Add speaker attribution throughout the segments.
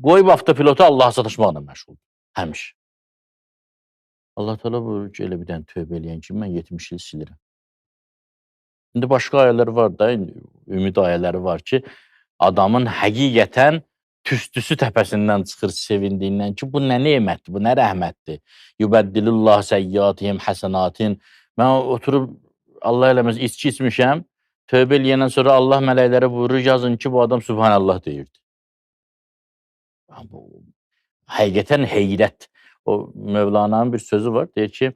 Speaker 1: qoyub avtopilotu Allaha sataşmaqla məşğuldur. Həmişə. Allah Teala buyurur ki, elə bir dənə tövbə eləyən kimi mən 70 il silirəm. İndi başqa ayələr var da, ümid ayələri var ki, adamın həqiqətən tüstüsü təpəsindən çıxır sevindiyindən ki, bu nə nemətdir, bu nə rəhmətdir. Yubəddilillah səyyatihim həsənatin. Mən oturub Allah eləməz içki içmişəm, tövbə eləyəndən sonra Allah mələklərə buyurur, yazın ki, bu adam Subhanallah deyirdi. Həqiqətən heyrət. O Mövlana'nın bir sözü var, deyir ki,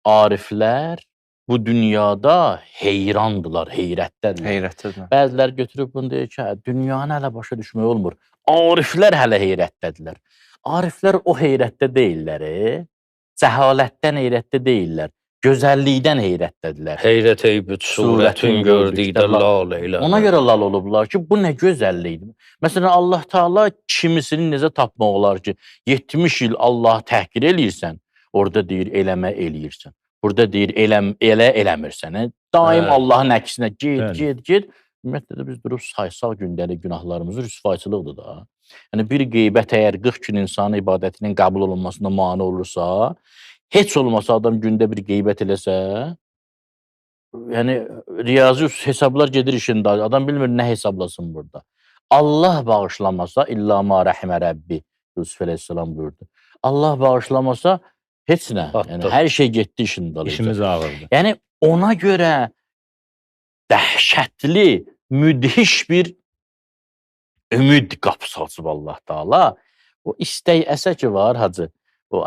Speaker 1: ariflər bu dünyada heyrandılar, heyrətdədirlər.
Speaker 2: Heyrətdədirlər.
Speaker 1: Bəziləri götürüb bunu deyir ki, dünyanı hələ başa düşmək olmur. Ariflər hələ heyrətdədirlər. Ariflər o heyrətdə deyirlər, cəhalətdən heyrətdə deyirlər, gözəllikdən heyrətdədirlər.
Speaker 2: Heyrət eybüt surətin gördükdə lal eylə.
Speaker 1: Ona görə lal olublar ki, bu nə gözəllikdir. Məsələn, Allah Teala kimisini necə tapmaq olar ki, 70 il Allah təhqir eləyirsən, orada deyir, eləmə eləyirsən. Burada deyir, elə eləmirsən. Daim Allahın əksinə get. Ümumiyyətlə də biz durub saysaq gündəlik günahlarımızı rüsvayçılıqdır da. Yəni, bir qeybət əgər 40 gün insanın ibadətinin qəbul olunmasına mane olursa, heç olmasa adam gündə bir qeybət eləsə, yəni riyazi hesablar gedir işində. Adam bilmir nə hesablasın burada. Allah bağışlamasa, illa ma rəhmə Rəbbi, Yusuf əleyhissalam buyurdu. Allah bağışlamasa, heç nə. Yəni, hər şey getdi işin dalıca.
Speaker 2: İşimiz ağırdı.
Speaker 1: Yəni, ona görə dəhşətli, müdhiş bir ümid qapısı açıb Allah Teala. O istək əsə ki var, hacı, o